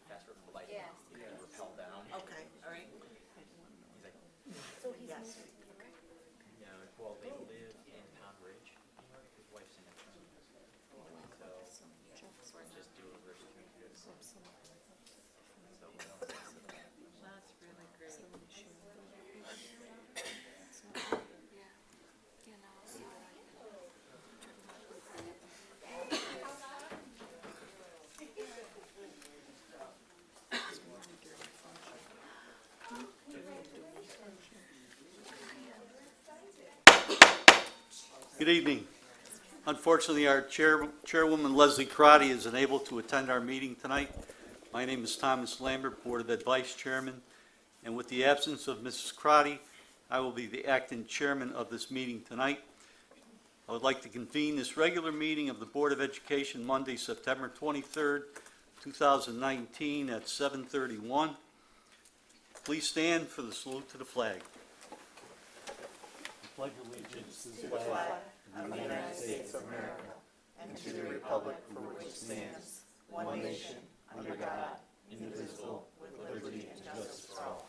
faster flight. Yes. You can rappel down. Okay, all right. He's like, So he's Yes. moving. Okay. you know, well, they live in Pound Ridge. His wife's in Atlanta. So just do a reverse commute. So what else is That's really great. Yeah. Yeah, no, I'll see what I can Good evening. Unfortunately, our chairwoman Leslie Crotty is unable to attend our meeting tonight. My name is Thomas Lambert, Board of Ed Vice Chairman, and with the absence of Mrs. Crotty, I will be the acting chairman of this meeting tonight. I would like to convene this regular meeting of the Board of Education Monday, September 23rd, 2019 at 7:31. Please stand for the salute to the flag. I pledge allegiance to the flag Of the United States of America, and to the republic for which it stands, one nation, under God, indivisible, with liberty and justice for all.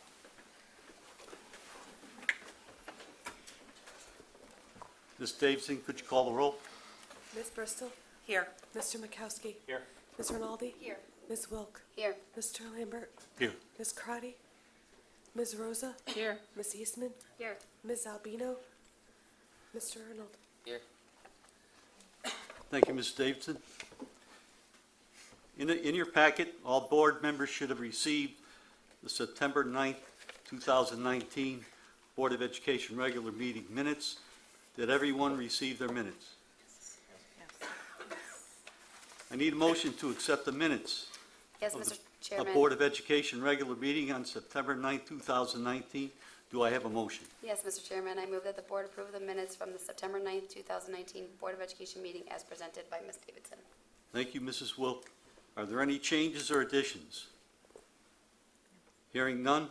Ms. Davidson, could you call the roll? Ms. Bristol? Here. Mr. Mikowski? Here. Ms. Rinaldi? Here. Ms. Wilk? Here. Mr. Lambert? Here. Ms. Crotty? Ms. Rosa? Here. Ms. Eastman? Here. Ms. Albino? Mr. Arnold? Here. Thank you, Ms. Davidson. In your packet, all board members should have received the September 9th, 2019 Board of Education regular meeting minutes. Did everyone receive their minutes? I need a motion to accept the minutes Yes, of Mr. the Chairman. Board of Education regular meeting on September 9th, 2019. Do I have a motion? Yes, Mr. Chairman, I move that the board approve the minutes from the September 9th, 2019 Board of Education meeting as presented by Ms. Davidson. Thank you, Mrs. Wilk. Are there any changes or additions? Hearing none.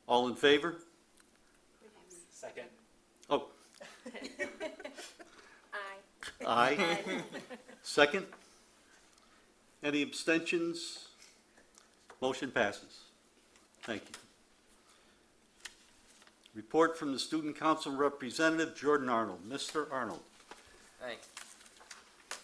All in favor? Second. Oh, Aye. aye. Second? Any abstentions? Motion passes. Thank you. Report from the Student Council Representative, Jordan Arnold. Mr. Arnold. Thanks.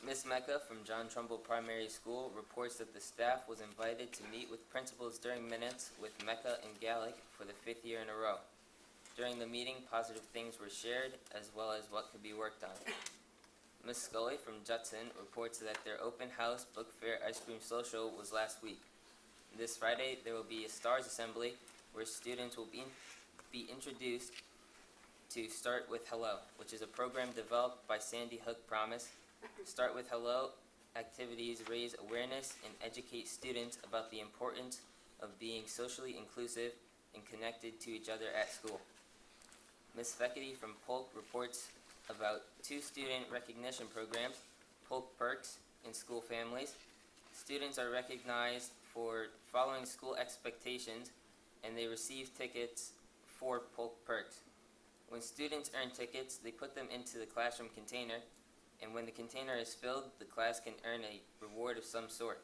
Ms. Mecca from John Trumbull Primary School reports that the staff was invited to meet with principals during minutes with Mecca and Gallic for the 5th year in a row. During the meeting, positive things were shared, as well as what could be worked on. Ms. Scully from Judson reports that their open house book fair ice cream social was last week. This Friday, there will be a STARS assembly where students will be introduced to Start With Hello, which is a program developed by Sandy Hook Promise. Start With Hello activities raise awareness and educate students about the importance of being socially inclusive and connected to each other at school. Ms. Feckety from Polk reports about 2 student recognition programs, Polk Perks and School Families. Students are recognized for following school expectations, and they receive tickets for Polk Perks. When students earn tickets, they put them into the classroom container, and when the container is filled, the class can earn a reward of some sort.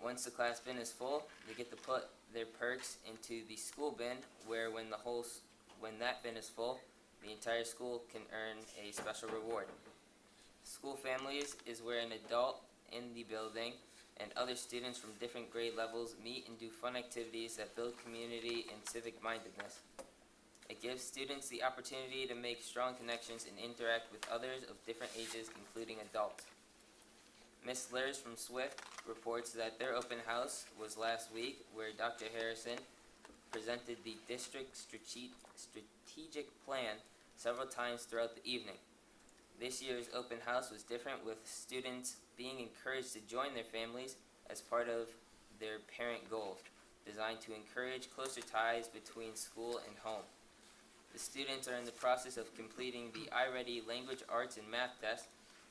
Once the class bin is full, they get to put their perks into the school bin, where when that bin is full, the entire school can earn a special reward. School Families is where an adult in the building and other students from different grade levels meet and do fun activities that build community and civic mindedness. It gives students the opportunity to make strong connections and interact with others of different ages, including adults. Ms. Lurs from Swift reports that their open house was last week, where Dr. Harrison presented the district strategic plan several times throughout the evening. This year's open house was different, with students being encouraged to join their families as part of their parent goals, designed to encourage closer ties between school and home. The students are in the process of completing the iReady language arts and math test.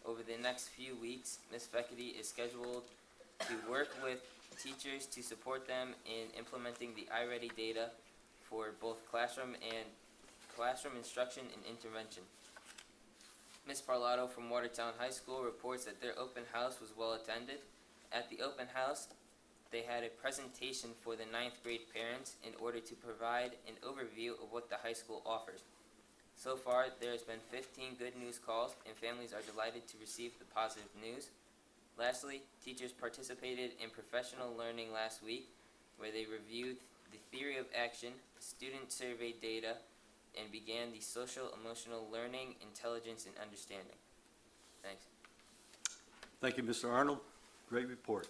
Over the next few weeks, Ms. Feckety is scheduled to work with teachers to support them in implementing the iReady data for both classroom instruction and intervention. Ms. Parlato from Watertown High School reports that their open house was well attended. At the open house, they had a presentation for the 9th grade parents in order to provide an overview of what the high school offers. So far, there has been 15 good news calls, and families are delighted to receive the positive news. Lastly, teachers participated in professional learning last week, where they reviewed the theory of action, student survey data, and began the social emotional learning, intelligence, and understanding. Thanks. Thank you, Mr. Arnold. Great report.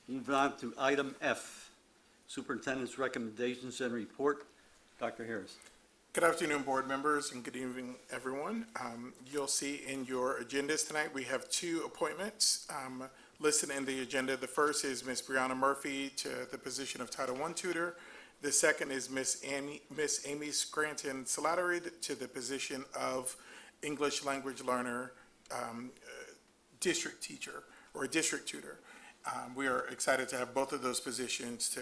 Moving on to item F, Superintendent's recommendations and report. Dr. Harris. Good afternoon, board members, and good evening, everyone. You'll see in your agendas tonight, we have two appointments listed in the agenda. The first is Ms. Brianna Murphy to the position of Title I tutor. The second is Ms. Amy Scranton Slattery to the position of English language learner, district teacher, or district tutor. We are excited to have both of those positions to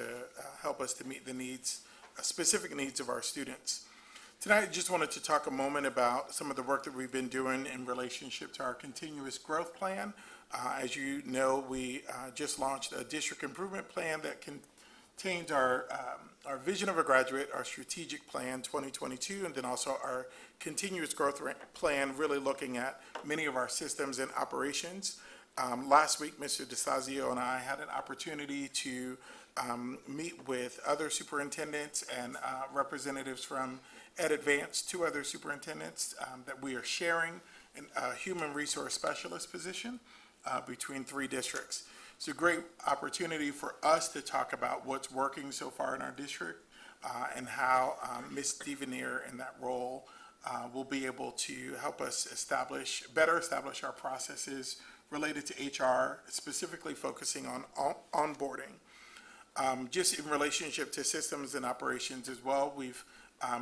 help us to meet the needs, specific needs of our students. Tonight, I just wanted to talk a moment about some of the work that we've been doing in relationship to our continuous growth plan. As you know, we just launched a district improvement plan that contains our vision of a graduate, our strategic plan 2022, and then also our continuous growth plan, really looking at many of our systems and operations. Last week, Mr. DeSazio and I had an opportunity to meet with other superintendents and representatives from Ed Advanced, two other superintendents that we are sharing a human resource specialist position between three districts. It's a great opportunity for us to talk about what's working so far in our district and how Ms. Devenier in that role will be able to help us better establish our processes related to HR, specifically focusing on onboarding. Just in relationship to systems and operations as well, we've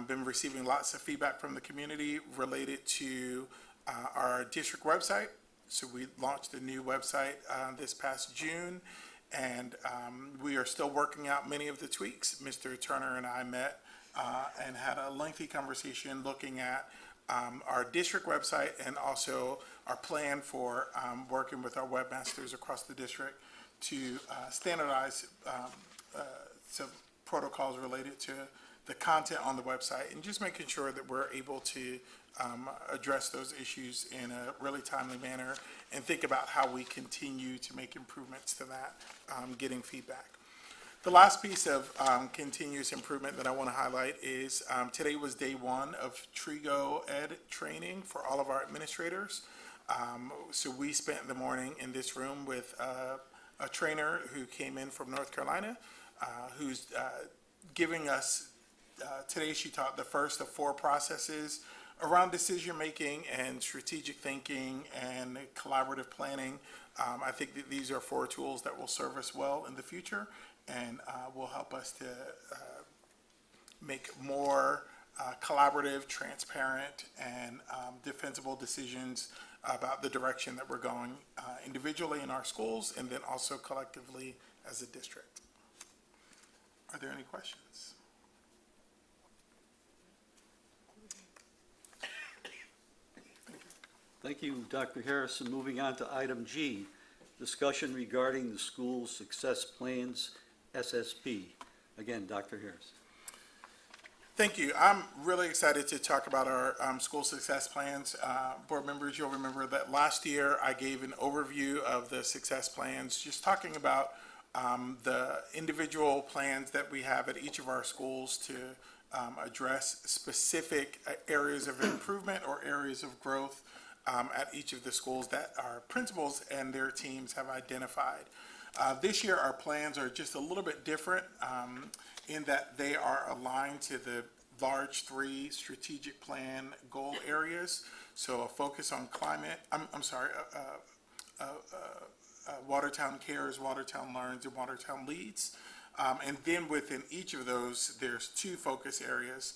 been receiving lots of feedback from the community related to our district website. So we launched a new website this past June, and we are still working out many of the tweaks. Mr. Turner and I met and had a lengthy conversation looking at our district website and also our plan for working with our webmasters across the district to standardize some protocols related to the content on the website and just making sure that we're able to address those issues in a really timely manner and think about how we continue to make improvements to that, getting feedback. The last piece of continuous improvement that I want to highlight is today was day one of Trigo Ed training for all of our administrators. So we spent the morning in this room with a trainer who came in from North Carolina, who's giving us, today she taught the first of 4 processes around decision-making and strategic thinking and collaborative planning. I think that these are 4 tools that will serve us well in the future and will help us to make more collaborative, transparent, and defensible decisions about the direction that we're going individually in our schools and then also collectively as a district. Are there any questions? Thank you, Dr. Harrison. Moving on to item G, discussion regarding the school success plans, SSP. Again, Dr. Harris. Thank you. I'm really excited to talk about our school success plans. Board members, you'll remember that last year I gave an overview of the success plans, just talking about the individual plans that we have at each of our schools to address specific areas of improvement or areas of growth at each of the schools that our principals and their teams have identified. This year, our plans are just a little bit different in that they are aligned to the large 3 strategic plan goal areas. So a focus on climate, Watertown Cares, Watertown Learns, and Watertown Leads. And then within each of those, there's 2 focus areas.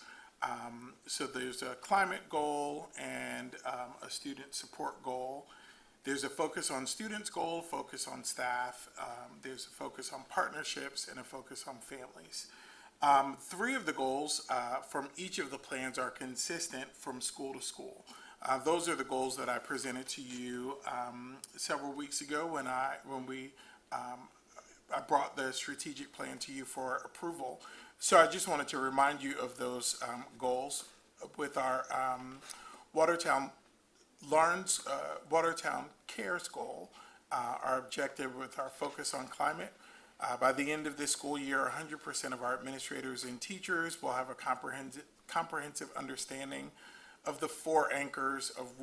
So there's a climate goal and a student support goal. There's a focus on students goal, focus on staff. There's a focus on partnerships and a focus on families. 3 of the goals from each of the plans are consistent from school to school. Those are the goals that I presented to you several weeks ago when I brought the strategic plan to you for approval. So I just wanted to remind you of those goals with our Watertown Watertown Cares goal. Our objective with our focus on climate. By the end of this school year, 100% of our administrators and teachers will have a comprehensive understanding of the 4 anchors of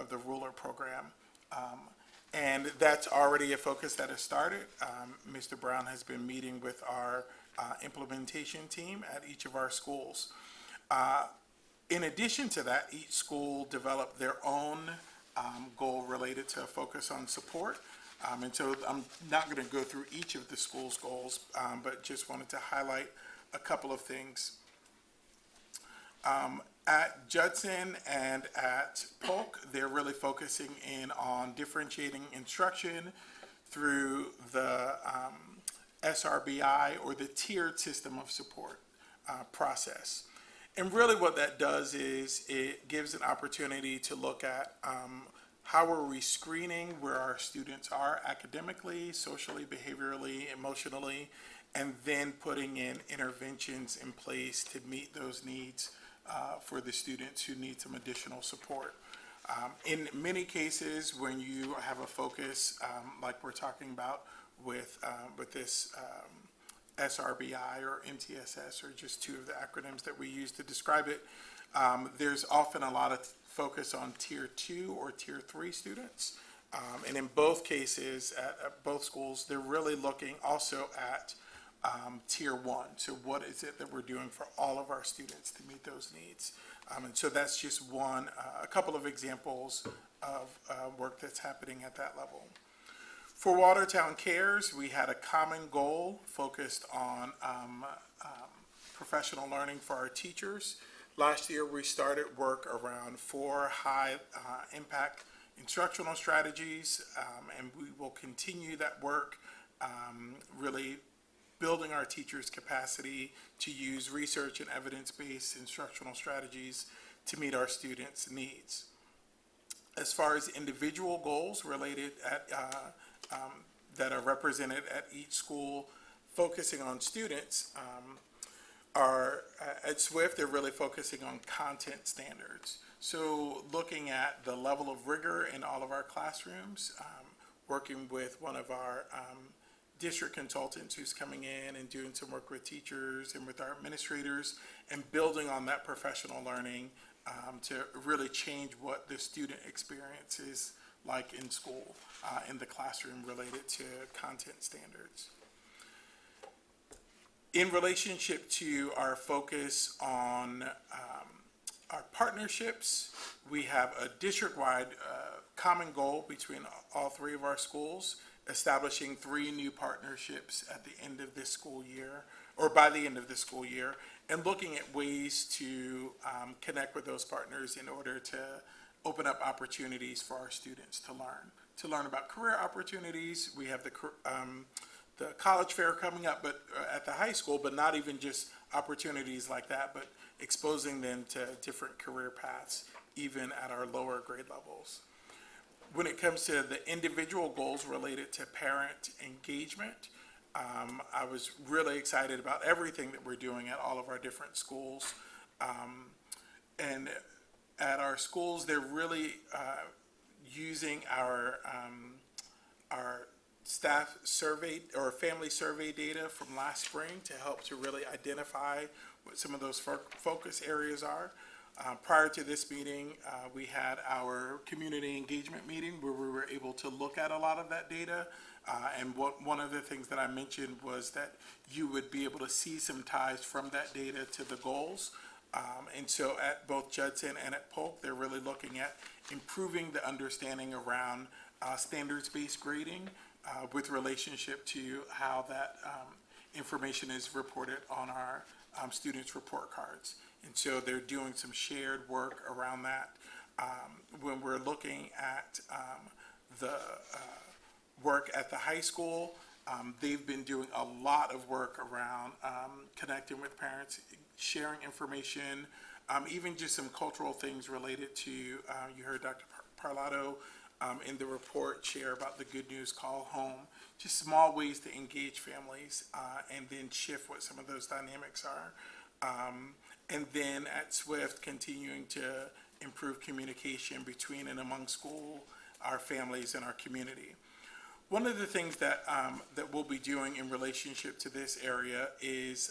the Ruler program. And that's already a focus that has started. Mr. Brown has been meeting with our implementation team at each of our schools. In addition to that, each school developed their own goal related to a focus on support. And so I'm not going to go through each of the school's goals, but just wanted to highlight a couple of things. At Judson and at Polk, they're really focusing in on differentiating instruction through the SRBI, or the tiered system of support process. And really what that does is it gives an opportunity to look at how are we screening where our students are academically, socially, behaviorally, emotionally, and then putting in interventions in place to meet those needs for the students who need some additional support. In many cases, when you have a focus like we're talking about with this SRBI or MTSS, or just 2 of the acronyms that we use to describe it, there's often a lot of focus on tier 2 or tier 3 students. And in both cases, at both schools, they're really looking also at tier 1. So what is it that we're doing for all of our students to meet those needs? And so that's just a couple of examples of work that's happening at that level. For Watertown Cares, we had a common goal focused on professional learning for our teachers. Last year, we started work around 4 high-impact instructional strategies, and we will continue that work, really building our teachers' capacity to use research and evidence-based instructional strategies to meet our students' needs. As far as individual goals related that are represented at each school, focusing on students, at SWIFT, they're really focusing on content standards. So looking at the level of rigor in all of our classrooms, working with one of our district consultants who's coming in and doing some work with teachers and with our administrators, and building on that professional learning to really change what the student experience is like in school, in the classroom, related to content standards. In relationship to our focus on our partnerships, we have a district-wide common goal between all 3 of our schools, establishing 3 new partnerships at the end of this school year, or by the end of this school year, and looking at ways to connect with those partners in order to open up opportunities for our students to learn about career opportunities. We have the college fair coming up, but at the high school, but not even just opportunities like that, but exposing them to different career paths, even at our lower grade levels. When it comes to the individual goals related to parent engagement, I was really excited about everything that we're doing at all of our different schools. And at our schools, they're really using our staff survey or family survey data from last spring to help to really identify what some of those focus areas are. Prior to this meeting, we had our community engagement meeting where we were able to look at a lot of that data. And one of the things that I mentioned was that you would be able to see some ties from that data to the goals. And so at both Judson and at Polk, they're really looking at improving the understanding around standards-based grading with relationship to how that information is reported on our students' report cards. And so they're doing some shared work around that. When we're looking at the work at the high school, they've been doing a lot of work around connecting with parents, sharing information even just some cultural things related to, you heard Dr. Parlato in the report share about the Good News Call Home, just small ways to engage families and then shift what some of those dynamics are. And then at Swift, continuing to improve communication between and among school, our families, and our community. One of the things that we'll be doing in relationship to this area is,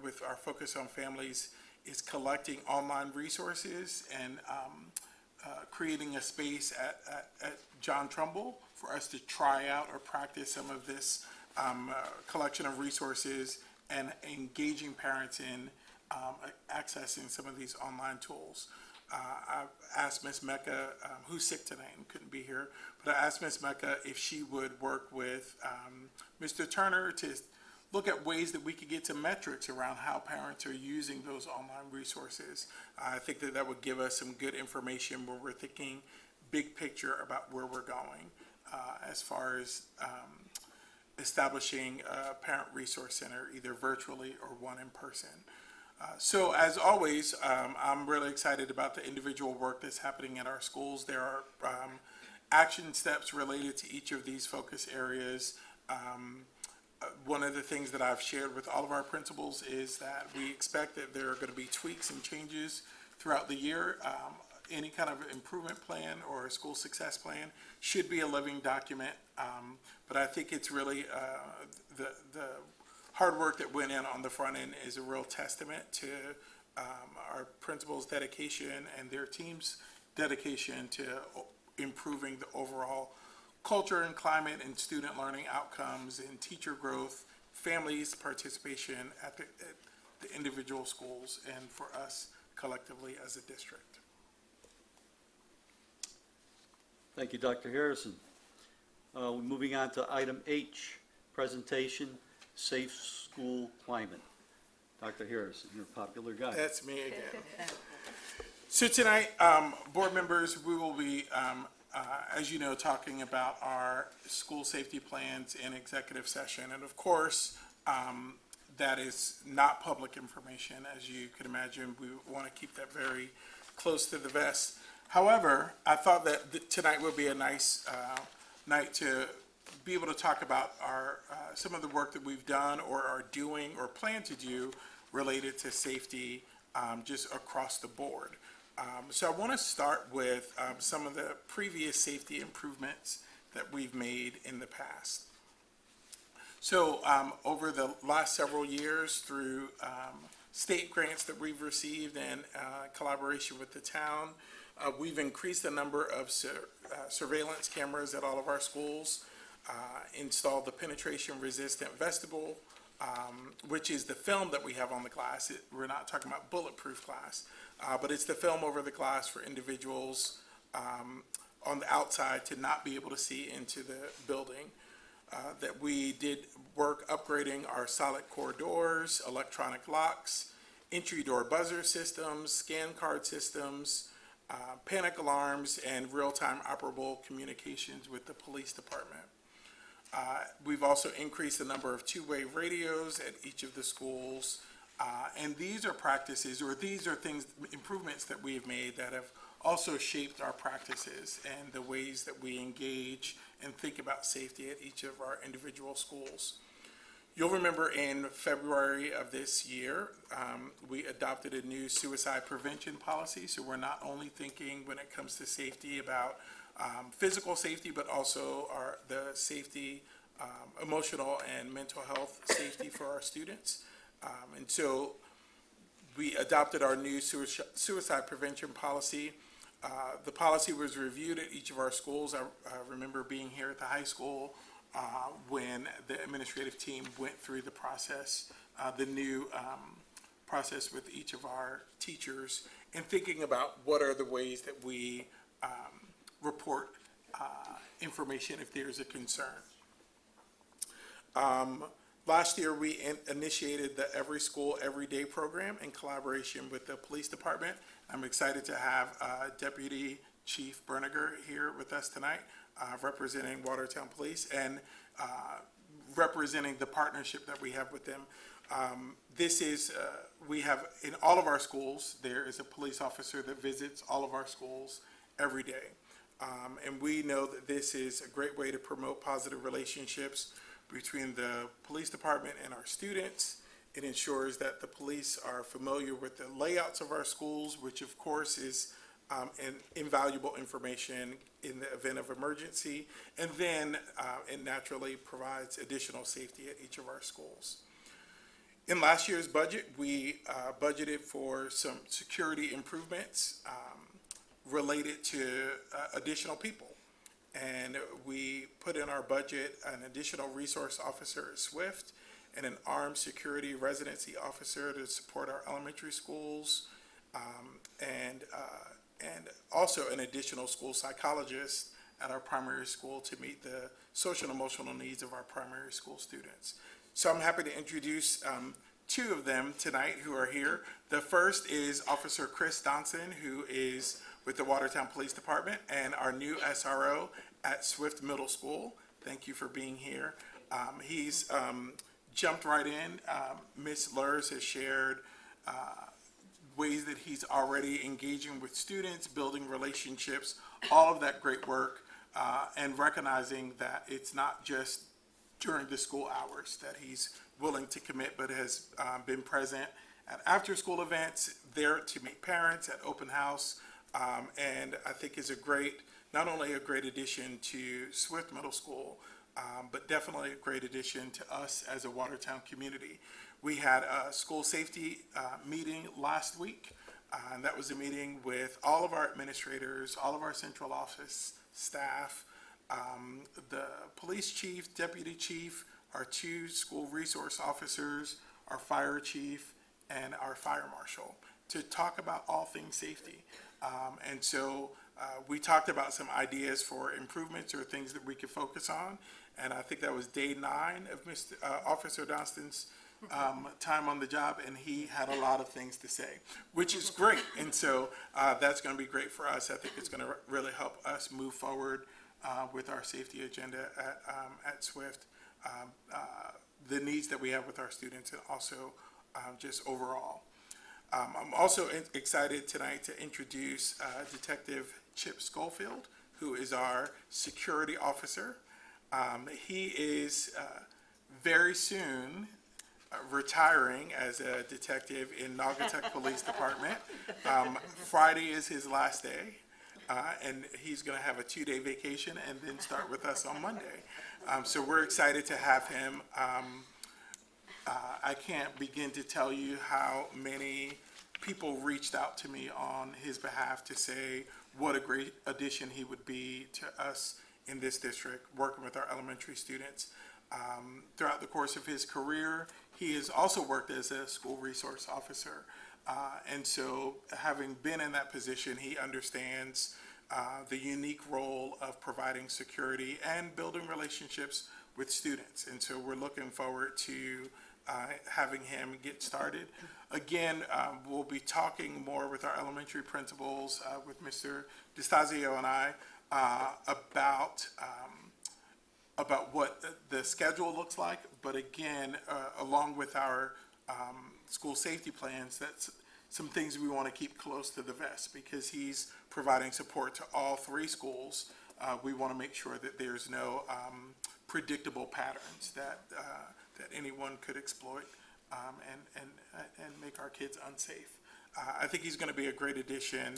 with our focus on families, is collecting online resources and creating a space at John Trumbull for us to try out or practice some of this collection of resources and engaging parents in accessing some of these online tools. I asked Ms. Mecca, who's sick tonight and couldn't be here, but I asked Ms. Mecca if she would work with Mr. Turner to look at ways that we could get some metrics around how parents are using those online resources. I think that would give us some good information where we're thinking big picture about where we're going as far as establishing a parent resource center, either virtually or one in person. So as always, I'm really excited about the individual work that's happening in our schools. There are action steps related to each of these focus areas. One of the things that I've shared with all of our principals is that we expect that there are going to be tweaks and changes throughout the year. Any kind of improvement plan or a school success plan should be a living document, but I think it's really the hard work that went in on the front end is a real testament to our principals' dedication and their team's dedication to improving the overall culture and climate and student learning outcomes and teacher growth, families' participation at the individual schools, and for us collectively as a district. Thank you, Dr. Harrison. Moving on to item H, presentation, Safe School Climate. Dr. Harrison, you're a popular guy. That's me again. So tonight, board members, we will be, as you know, talking about our school safety plans in executive session. And of course, that is not public information. As you can imagine, we want to keep that very close to the vest. However, I thought that tonight would be a nice night to be able to talk about our some of the work that we've done or are doing or plan to do related to safety just across the board. So I want to start with some of the previous safety improvements that we've made in the past. So over the last several years, through state grants that we've received and collaboration with the town, we've increased the number of surveillance cameras at all of our schools, installed the penetration-resistant vestibule, which is the film that we have on the glass. We're not talking about bulletproof glass, but it's the film over the glass for individuals on the outside to not be able to see into the building. That we did work upgrading our solid core doors, electronic locks, entry door buzzer systems, scan card systems, panic alarms, and real-time operable communications with the police department. We've also increased the number of two-way radios at each of the schools. And these are practices, or these are things, improvements that we have made that have also shaped our practices and the ways that we engage and think about safety at each of our individual schools. You'll remember in February of this year, we adopted a new suicide prevention policy. So we're not only thinking when it comes to safety about physical safety, but also the safety, emotional and mental health safety for our students. And so we adopted our new suicide prevention policy. The policy was reviewed at each of our schools. I remember being here at the high school when the administrative team went through the process, the new process with each of our teachers, and thinking about what are the ways that we report information if there's a concern. Last year, we initiated the Every School, Every Day program in collaboration with the police department. I'm excited to have Deputy Chief Berniger here with us tonight, representing Watertown Police and representing the partnership that we have with them. This is, we have, in all of our schools, there is a police officer that visits all of our schools every day. And we know that this is a great way to promote positive relationships between the police department and our students. It ensures that the police are familiar with the layouts of our schools, which of course is an invaluable information in the event of emergency. And then it naturally provides additional safety at each of our schools. In last year's budget, we budgeted for some security improvements related to additional people. And we put in our budget an additional resource officer at Swift and an armed security residency officer to support our elementary schools, and also an additional school psychologist at our primary school to meet the social and emotional needs of our primary school students. So I'm happy to introduce two of them tonight who are here. The first is Officer Chris Donson, who is with the Watertown Police Department and our new SRO at Swift Middle School. Thank you for being here. He's jumped right in. Ms. Lurs has shared ways that he's already engaging with students, building relationships, all of that great work, and recognizing that it's not just during the school hours that he's willing to commit, but has been present at after-school events, there to meet parents, at open house, and I think is a great, not only a great addition to Swift Middle School, but definitely a great addition to us as a Watertown community. We had a school safety meeting last week, and that was a meeting with all of our administrators, all of our central office staff, the police chief, deputy chief, our two school resource officers, our fire chief, and our fire marshal to talk about all things safety. And so we talked about some ideas for improvements or things that we could focus on. And I think that was day 9 of Officer Donson's time on the job, and he had a lot of things to say, which is great. And so that's going to be great for us. I think it's going to really help us move forward with our safety agenda at Swift, the needs that we have with our students, and also just overall. I'm also excited tonight to introduce Detective Chip Schofield, who is our security officer. He is very soon retiring as a detective in Naugatuck Police Department. Friday is his last day, and he's going to have a 2-day vacation and then start with us on Monday. So we're excited to have him. I can't begin to tell you how many people reached out to me on his behalf to say what a great addition he would be to us in this district, working with our elementary students. Throughout the course of his career, he has also worked as a school resource officer. And so having been in that position, he understands the unique role of providing security and building relationships with students. And so we're looking forward to having him get started. Again, we'll be talking more with our elementary principals, with Mr. DeStazio and I, about what the schedule looks like. But again, along with our school safety plans, that's some things we want to keep close to the vest, because he's providing support to all 3 schools. We want to make sure that there's no predictable patterns that anyone could exploit and make our kids unsafe. I think he's going to be a great addition,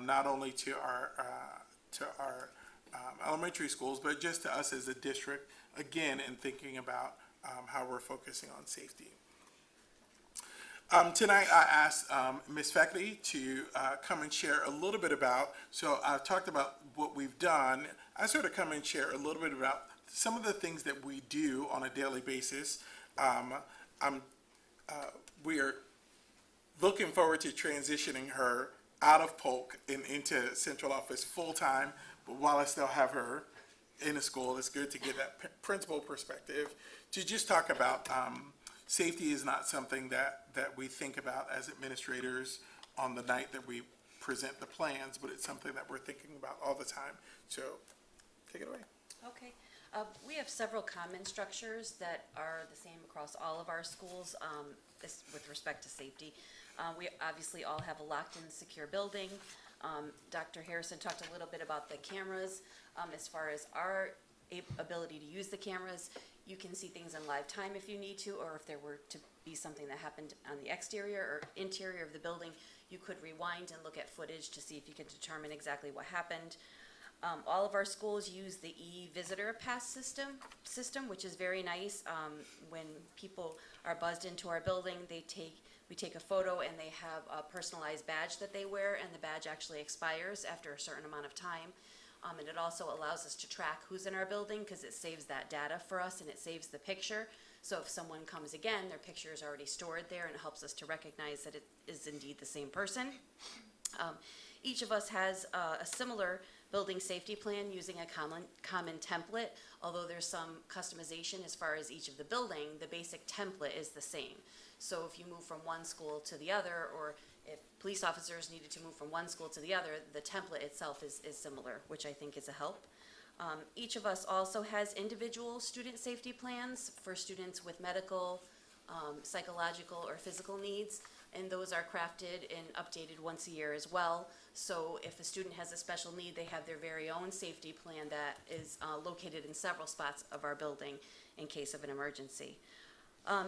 not only to our elementary schools, but just to us as a district, again, in thinking about how we're focusing on safety. Tonight I asked Ms. Feckley to come and share a little bit about, so I've talked about what we've done. I sort of come and share a little bit about some of the things that we do on a daily basis. We are looking forward to transitioning her out of Polk and into central office full-time, but while I still have her in a school, it's good to get that principal perspective to just talk about safety is not something that we think about as administrators on the night that we present the plans, but it's something that we're thinking about all the time. So take it away. Okay. We have several common structures that are the same across all of our schools, with respect to safety. We obviously all have a locked and secure building. Dr. Harrison talked a little bit about the cameras. As far as our ability to use the cameras, you can see things in live time if you need to, or if there were to be something that happened on the exterior or interior of the building, you could rewind and look at footage to see if you could determine exactly what happened. All of our schools use the e-visitor pass system, which is very nice. When people are buzzed into our building, we take a photo and they have a personalized badge that they wear, and the badge actually expires after a certain amount of time. And it also allows us to track who's in our building because it saves that data for us and it saves the picture. So if someone comes again, their picture is already stored there and it helps us to recognize that it is indeed the same person. Each of us has a similar building safety plan using a common template, although there's some customization as far as each of the building, the basic template is the same. So if you move from one school to the other, or if police officers needed to move from one school to the other, the template itself is similar, which I think is a help. Each of us also has individual student safety plans for students with medical, psychological, or physical needs, and those are crafted and updated once a year as well. So if a student has a special need, they have their very own safety plan that is located in several spots of our building in case of an emergency.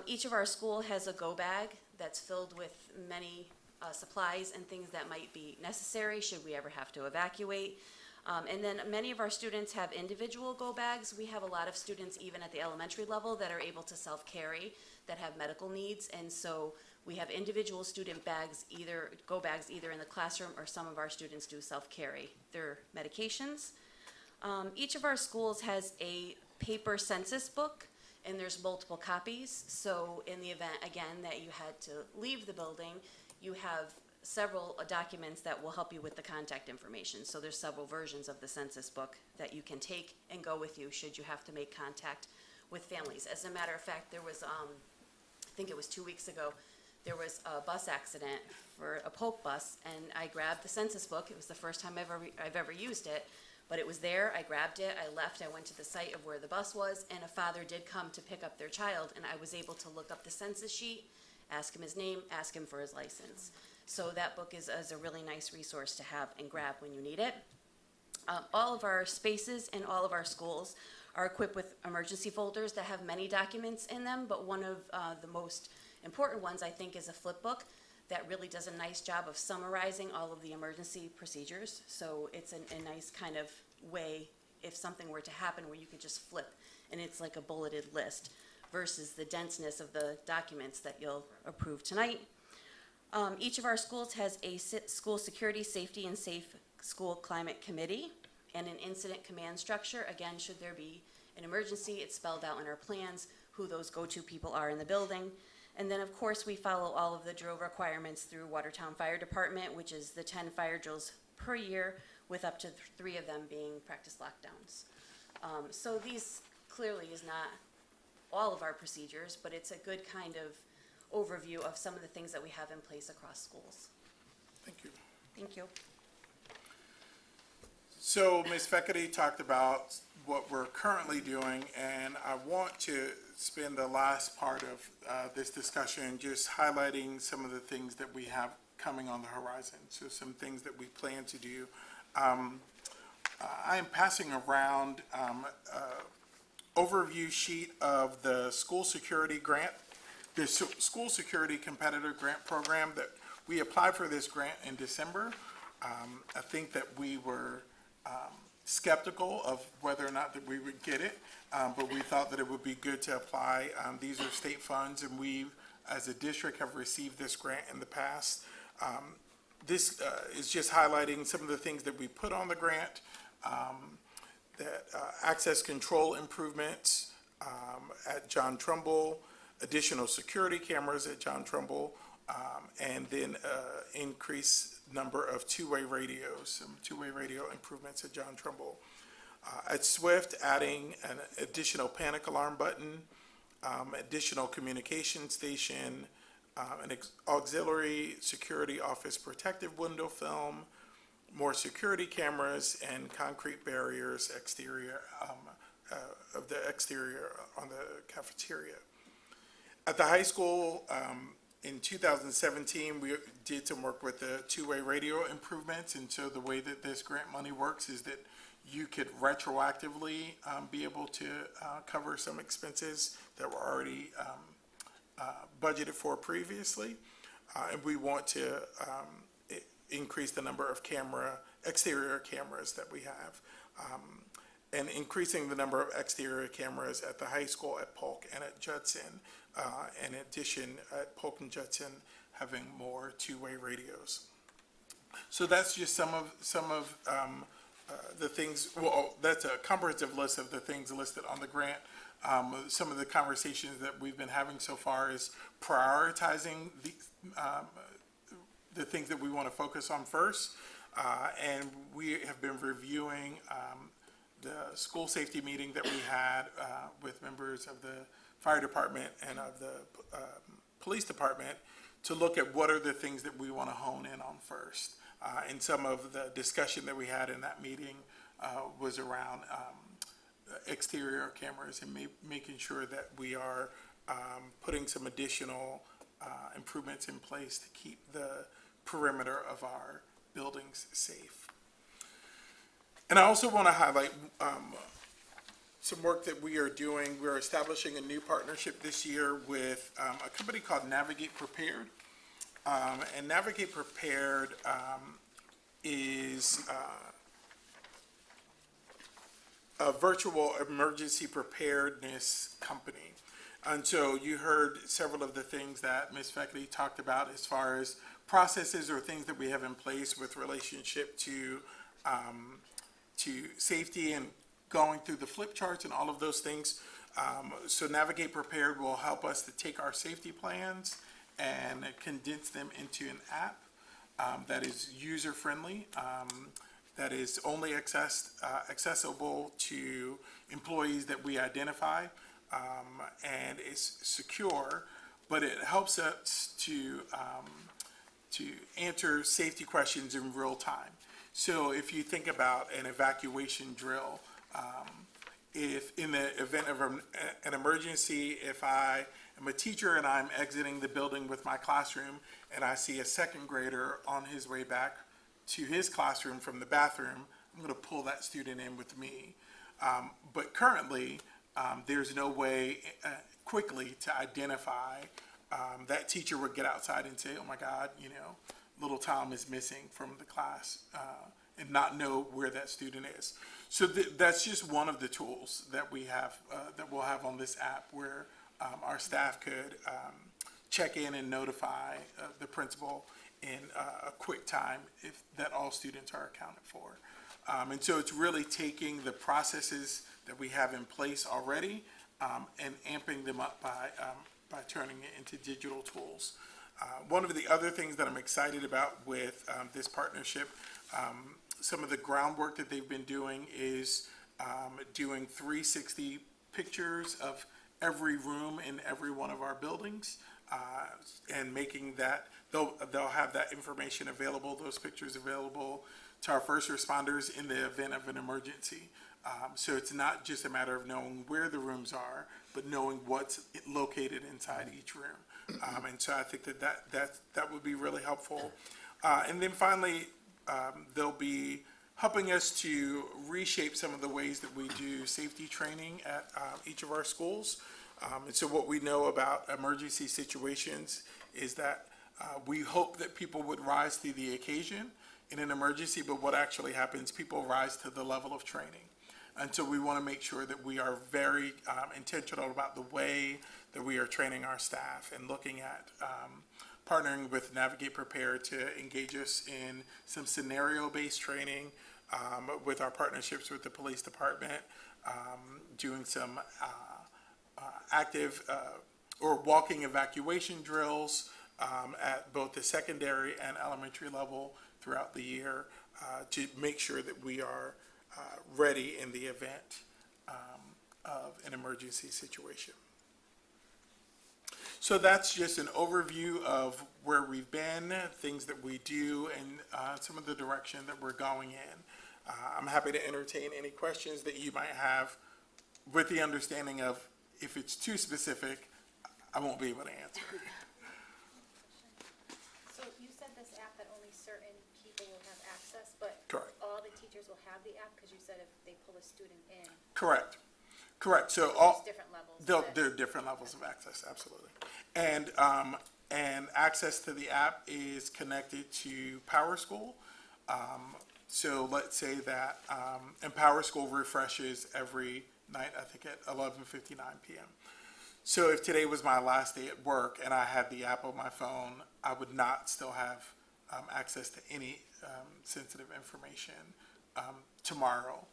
Each of our school has a go bag that's filled with many supplies and things that might be necessary should we ever have to evacuate. And then many of our students have individual go bags. We have a lot of students even at the elementary level that are able to self-carry, that have medical needs, and so we have individual student bags, go bags either in the classroom, or some of our students do self-carry their medications. Each of our schools has a paper census book, and there's multiple copies. So in the event, again, that you had to leave the building, you have several documents that will help you with the contact information. So there's several versions of the census book that you can take and go with you should you have to make contact with families. As a matter of fact, there was, I think it was 2 weeks ago, there was a bus accident for a Polk bus, and I grabbed the census book. It was the first time I've ever used it, but it was there. I grabbed it, I left, I went to the site of where the bus was, and a father did come to pick up their child, and I was able to look up the census sheet, ask him his name, ask him for his license. So that book is a really nice resource to have and grab when you need it. All of our spaces in all of our schools are equipped with emergency folders that have many documents in them, but one of the most important ones, I think, is a flip book that really does a nice job of summarizing all of the emergency procedures. So it's a nice kind of way if something were to happen where you could just flip and it's like a bulleted list versus the denseness of the documents that you'll approve tonight. Each of our schools has a school security, safety, and safe school climate committee and an incident command structure. Again, should there be an emergency, it's spelled out in our plans who those go-to people are in the building. And then, of course, we follow all of the drill requirements through Watertown Fire Department, which is the 10 fire drills per year, with up to 3 of them being practice lockdowns. So these clearly is not all of our procedures, but it's a good kind of overview of some of the things that we have in place across schools. Thank you. Thank you. So Ms. Feckerty talked about what we're currently doing, and I want to spend the last part of this discussion just highlighting some of the things that we have coming on the horizon. So some things that we plan to do. I am passing around an overview sheet of the school security grant, the school security competitor grant program that we applied for this grant in December. I think that we were skeptical of whether or not that we would get it, but we thought that it would be good to apply. These are state funds, and we, as a district, have received this grant in the past. This is just highlighting some of the things that we put on the grant, that access control improvements at John Trumbull, additional security cameras at John Trumbull, and then increased number of two-way radios, some two-way radio improvements at John Trumbull. At Swift, adding an additional panic alarm button, additional communication station, an auxiliary security office protective window film, more security cameras, and concrete barriers exterior of the exterior on the cafeteria. At the high school, in 2017, we did some work with the two-way radio improvements, and so the way that this grant money works is that you could retroactively be able to cover some expenses that were already budgeted for previously. And we want to increase the number of exterior cameras that we have. And increasing the number of exterior cameras at the high school, at Polk and at Judson. In addition, at Polk and Judson, having more two-way radios. So that's just some of the things. Well, that's a comprehensive list of the things listed on the grant. Some of the conversations that we've been having so far is prioritizing the things that we want to focus on first. And we have been reviewing the school safety meeting that we had with members of the fire department and of the police department to look at what are the things that we want to hone in on first. And some of the discussion that we had in that meeting was around exterior cameras and making sure that we are putting some additional improvements in place to keep the perimeter of our buildings safe. And I also want to highlight some work that we are doing. We're establishing a new partnership this year with a company called Navigate Prepared. And Navigate Prepared is a virtual emergency preparedness company. And so you heard several of the things that Ms. Feckley talked about as far as processes or things that we have in place with relationship to safety and going through the flip charts and all of those things. So Navigate Prepared will help us to take our safety plans and condense them into an app that is user-friendly, that is only accessible to employees that we identify, and is secure, but it helps us to answer safety questions in real time. So if you think about an evacuation drill, if in the event of an emergency, if I am a teacher and I'm exiting the building with my classroom and I see a second grader on his way back to his classroom from the bathroom, I'm going to pull that student in with me. But currently, there's no way quickly to identify that teacher would get outside and say, oh my God, little Tom is missing from the class, and not know where that student is. So that's just one of the tools that we have, that we'll have on this app, where our staff could check in and notify the principal in a quick time if that all students are accounted for. And so it's really taking the processes that we have in place already and amping them up by turning it into digital tools. One of the other things that I'm excited about with this partnership, some of the groundwork that they've been doing is doing 360 pictures of every room in every one of our buildings, and making that, they'll have that information available, those pictures available to our first responders in the event of an emergency. So it's not just a matter of knowing where the rooms are, but knowing what's located inside each room. And so I think that would be really helpful. And then finally, they'll be helping us to reshape some of the ways that we do safety training at each of our schools. And so what we know about emergency situations is that we hope that people would rise to the occasion in an emergency, but what actually happens, people rise to the level of training. And so we want to make sure that we are very intentional about the way that we are training our staff and looking at partnering with Navigate Prepared to engage us in some scenario-based training with our partnerships with the police department, doing some active or walking evacuation drills at both the secondary and elementary level throughout the year to make sure that we are ready in the event of an emergency situation. So that's just an overview of where we've been, things that we do, and some of the direction that we're going in. I'm happy to entertain any questions that you might have with the understanding of if it's too specific, I won't be able to answer. So you said this app that only certain people will have access, but Correct. all the teachers will have the app, because you said if they pull a student in, Correct. So there's all, different levels. there are different levels of access, absolutely. And access to the app is connected to Power School. So let's say that, and Power School refreshes every night, I think at 11:59 p.m. So if today was my last day at work and I had the app on my phone, I would not still have access to any sensitive information tomorrow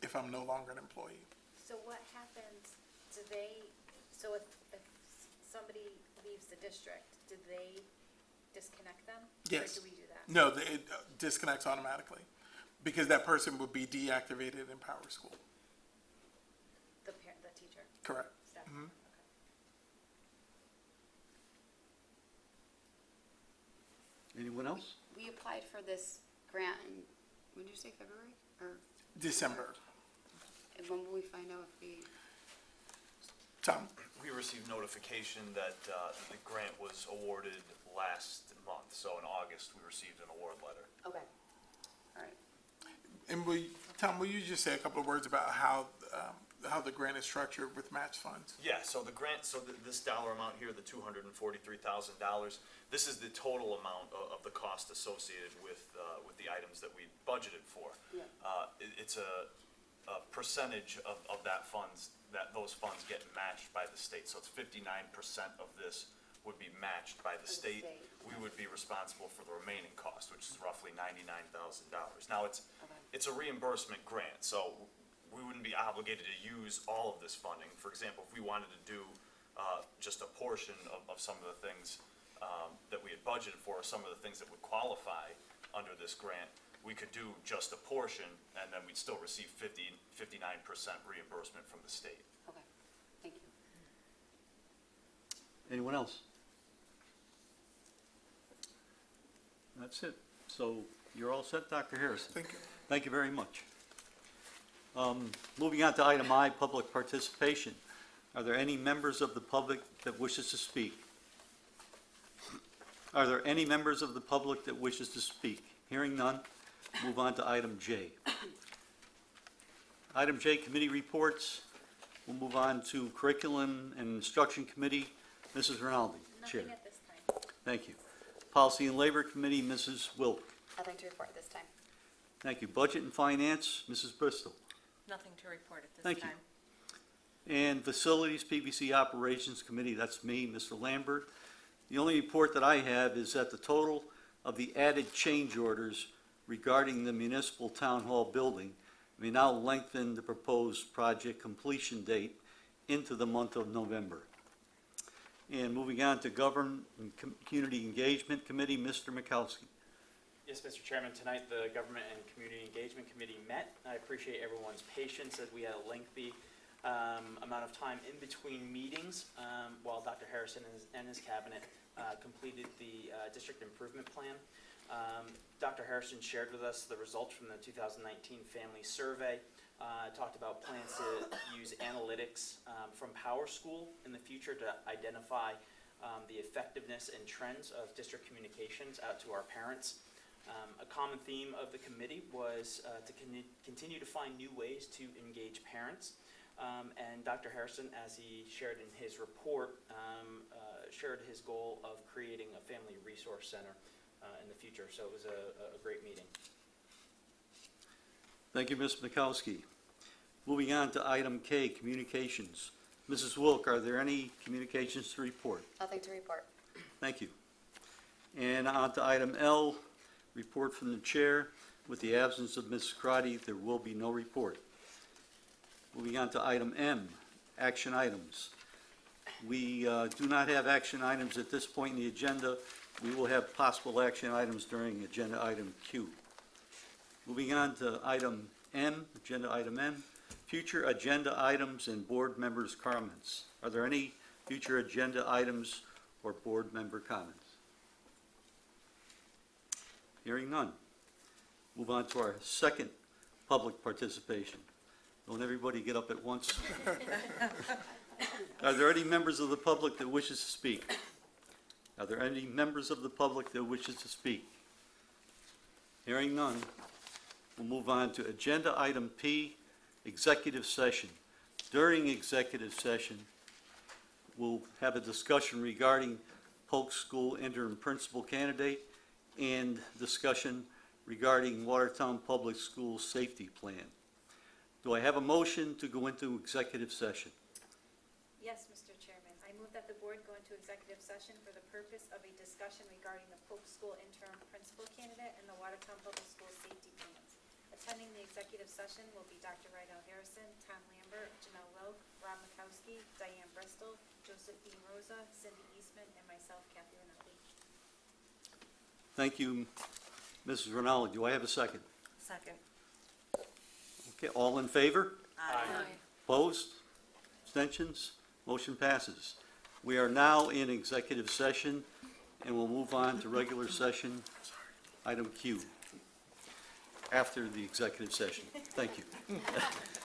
if I'm no longer an employee. So what happens, so if somebody leaves the district, do they disconnect them? Yes. Or do we do that? No, it disconnects automatically because that person would be deactivated in Power School. The teacher, Correct. staff? Mhm. Okay. Anyone else? We applied for this grant in, when did you say, February? Or, December. and when will we find out if we, Tom? We received notification that the grant was awarded last month, so in August, we received an award letter. okay, all right. And Tom, will you just say a couple of words about how the grant is structured with match funds? Yeah, so the grant, this dollar amount here, the $243,000, this is the total amount of the cost associated with the items that we budgeted for. Yeah. It's a percentage of those funds get matched by the state, so it's 59% of this would be matched by the state. state. We would be responsible for the remaining cost, which is roughly $99,000. Now, it's a reimbursement grant, so we wouldn't be obligated to use all of this funding. For example, if we wanted to do just a portion of some of the things that we had budgeted for, some of the things that would qualify under this grant, we could do just a portion, and then we'd still receive 59% reimbursement from the state. Okay, thank you. Anyone else? That's it. So you're all set, Dr. Harrison? Thank you. Thank you very much. Moving on to item I, public participation. Are there any members of the public that wishes to speak? Are there any members of the public that wishes to speak? Hearing none, move on to item J. Item J, committee reports. We'll move on to Curriculum and Instruction Committee. Mrs. Rinaldi, Chair. Nothing at this time. Thank you. Policy and Labor Committee, Mrs. Wilk. Nothing to report this time. Thank you. Budget and Finance, Mrs. Bristol. Nothing to report at this Thank time. you. And Facilities, PBC Operations Committee, that's me, Mr. Lambert. The only report that I have is that the total of the added change orders regarding the municipal town hall building may now lengthen the proposed project completion date into the month of November. And moving on to Government and Community Engagement Committee, Mr. Mikowski. Yes, Mr. Chairman, tonight the Government and Community Engagement Committee met. I appreciate everyone's patience as we had a lengthy amount of time in between meetings while Dr. Harrison and his cabinet completed the district improvement plan. Dr. Harrison shared with us the results from the 2019 family survey, talked about plans to use analytics from Power School in the future to identify the effectiveness and trends of district communications out to our parents. A common theme of the committee was to continue to find new ways to engage parents. And Dr. Harrison, as he shared in his report, shared his goal of creating a family resource center in the future. So it was a great meeting. Thank you, Ms. Mikowski. Moving on to item K, communications. Mrs. Wilk, are there any communications to report? Nothing to report. Thank you. And on to item L, report from the chair. With the absence of Mrs. Crotty, there will be no report. Moving on to item M, action items. We do not have action items at this point in the agenda. We will have possible action items during agenda item Q. Moving on to item M, agenda item M, future agenda items and board members' comments. Are there any future agenda items or board member comments? Hearing none. Move on to our second public participation. Don't everybody get up at once. Are there any members of the public that wishes to speak? Are there any members of the public that wishes to speak? Hearing none, we'll move on to agenda item P, executive session. During executive session, we'll have a discussion regarding Polk School interim principal candidate and discussion regarding Watertown Public Schools safety plan. Do I have a motion to go into executive session? Yes, Mr. Chairman. I move that the board go into executive session for the purpose of a discussion regarding the Polk School interim principal candidate and the Watertown Public Schools safety plans. Attending the executive session will be Dr. Rydell Harrison, Tom Lambert, Janelle Wilk, Rob Mikowski, Diane Bristol, Josephine Rosa, Cindy Eastman, and myself, Kathy Rinaldi. Thank you, Mrs. Rinaldi. Do I have a second? Second. Okay, all in favor? Aye. Opposed? Abstentions? Motion passes. We are now in executive session, and we'll move on to regular session, item Q, after the executive session. Thank you.